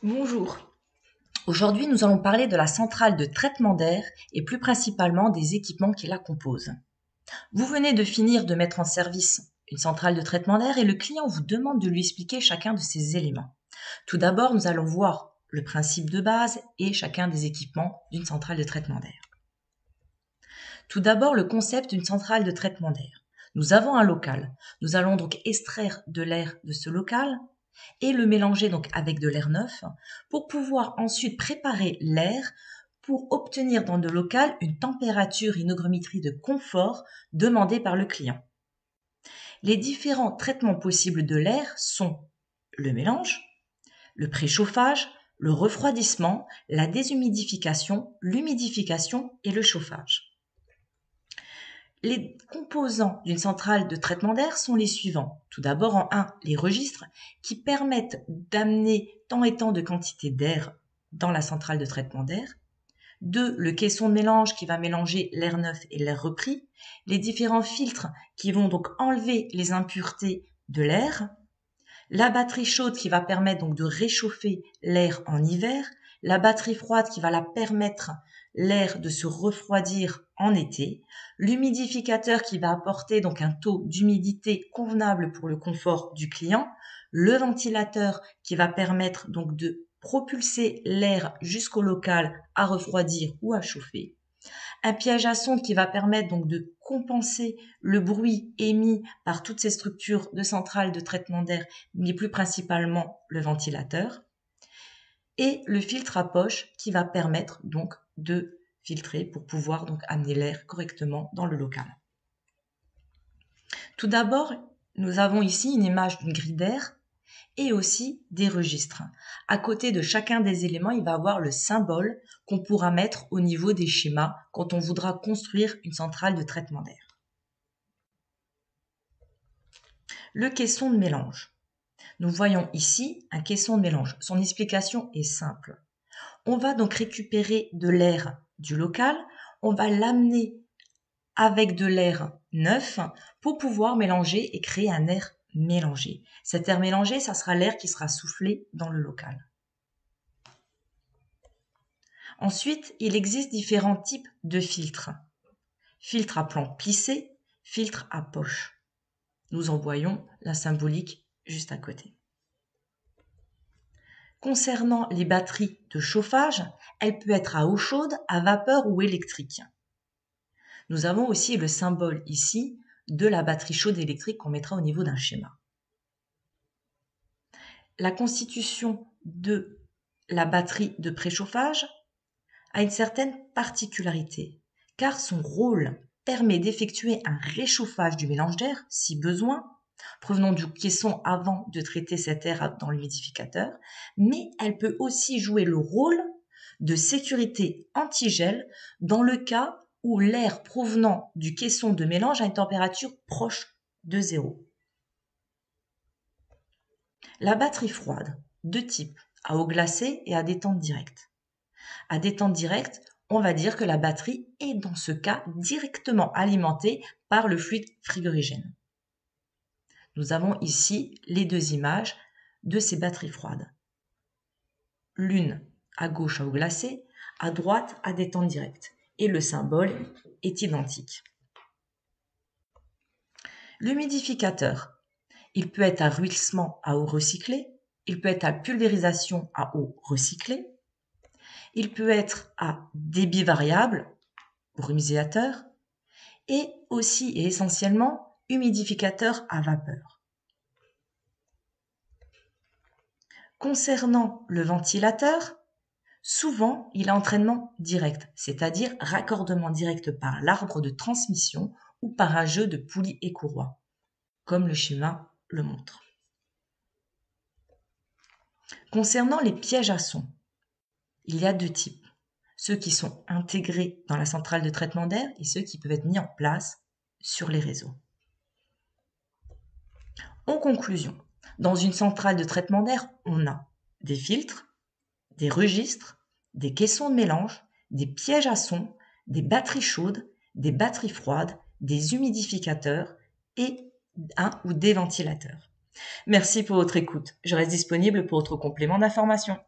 Bonjour. Aujourd'hui, nous allons parler de la centrale de traitement d'air et plus principalement des équipements qui la composent. Vous venez de finir de mettre en service une centrale de traitement d'air et le client vous demande de lui expliquer chacun de ces éléments. Tout d'abord, nous allons voir le principe de base et chacun des équipements d'une centrale de traitement d'air. Tout d'abord, le concept d'une centrale de traitement d'air. Nous avons un local. Nous allons donc extraire de l'air de ce local et le mélanger donc avec de l'air neuf pour pouvoir ensuite préparer l'air pour obtenir dans le local une température, une hygrométrie de confort demandée par le client. Les différents traitements possibles de l'air sont le mélange, le préchauffage, le refroidissement, la déshumidification, l'humidification et le chauffage. Les composants d'une centrale de traitement d'air sont les suivants. Tout d'abord, en 1, les registres qui permettent d'amener tant et tant de quantité d'air dans la centrale de traitement d'air. 2, le caisson de mélange qui va mélanger l'air neuf et l'air repris. Les différents filtres qui vont donc enlever les impuretés de l'air. La batterie chaude qui va permettre donc de réchauffer l'air en hiver. La batterie froide qui va la permettre l'air de se refroidir en été, l'humidificateur qui va apporter donc un taux d'humidité convenable pour le confort du client, le ventilateur qui va permettre donc de propulser l'air jusqu'au local à refroidir ou à chauffer, un piège à sonde qui va permettre donc de compenser le bruit émis par toutes ces structures de centrales de traitement d'air, mais plus principalement le ventilateur, et le filtre à poche qui va permettre donc de filtrer pour pouvoir donc amener l'air correctement dans le local. Tout d'abord, nous avons ici une image d'une grille d'air et aussi des registres. À côté de chacun des éléments, il va y avoir le symbole qu'on pourra mettre au niveau des schémas quand on voudra construire une centrale de traitement d'air. Le caisson de mélange. Nous voyons ici un caisson de mélange. Son explication est simple. On va donc récupérer de l'air du local, on va l'amener avec de l'air neuf pour pouvoir mélanger et créer un air mélangé. Cet air mélangé, ça sera l'air qui sera soufflé dans le local. Ensuite, il existe différents types de filtres. Filtre à plan plissé, filtre à poche. Nous en voyons la symbolique juste à côté. Concernant les batteries de chauffage, elle peut être à eau chaude, à vapeur ou électrique. Nous avons aussi le symbole ici de la batterie chaude électrique qu'on mettra au niveau d'un schéma. La constitution de la batterie de préchauffage a une certaine particularité, car son rôle permet d'effectuer un réchauffage du mélange d'air, si besoin, provenant du caisson avant de traiter cet air dans l'humidificateur, mais elle peut aussi jouer le rôle de sécurité antigel dans le cas où l'air provenant du caisson de mélange a une température proche de zéro. La batterie froide, deux types, à eau glacée et à détente directe. À détente directe, on va dire que la batterie est dans ce cas directement alimentée par le fluide frigorigène. Nous avons ici les deux images de ces batteries froides. L'une à gauche à eau glacée, à droite à détente directe. Et le symbole est identique. L'humidificateur, il peut être à ruissellement à eau recyclée, il peut être à pulvérisation à eau recyclée, il peut être à débit variable, brumisateur, et aussi et essentiellement humidificateur à vapeur. Concernant le ventilateur, souvent il a entraînement direct, c'est-à-dire raccordement direct par l'arbre de transmission ou par un jeu de poulies et courroies, comme le schéma le montre. Concernant les pièges à son, il y a deux types. Ceux qui sont intégrés dans la centrale de traitement d'air et ceux qui peuvent être mis en place sur les réseaux. En conclusion, dans une centrale de traitement d'air, on a des filtres, des registres, des caissons de mélange, des pièges à son, des batteries chaudes, des batteries froides, des humidificateurs et un ou des ventilateurs. Merci pour votre écoute. Je reste disponible pour autres compléments d'information.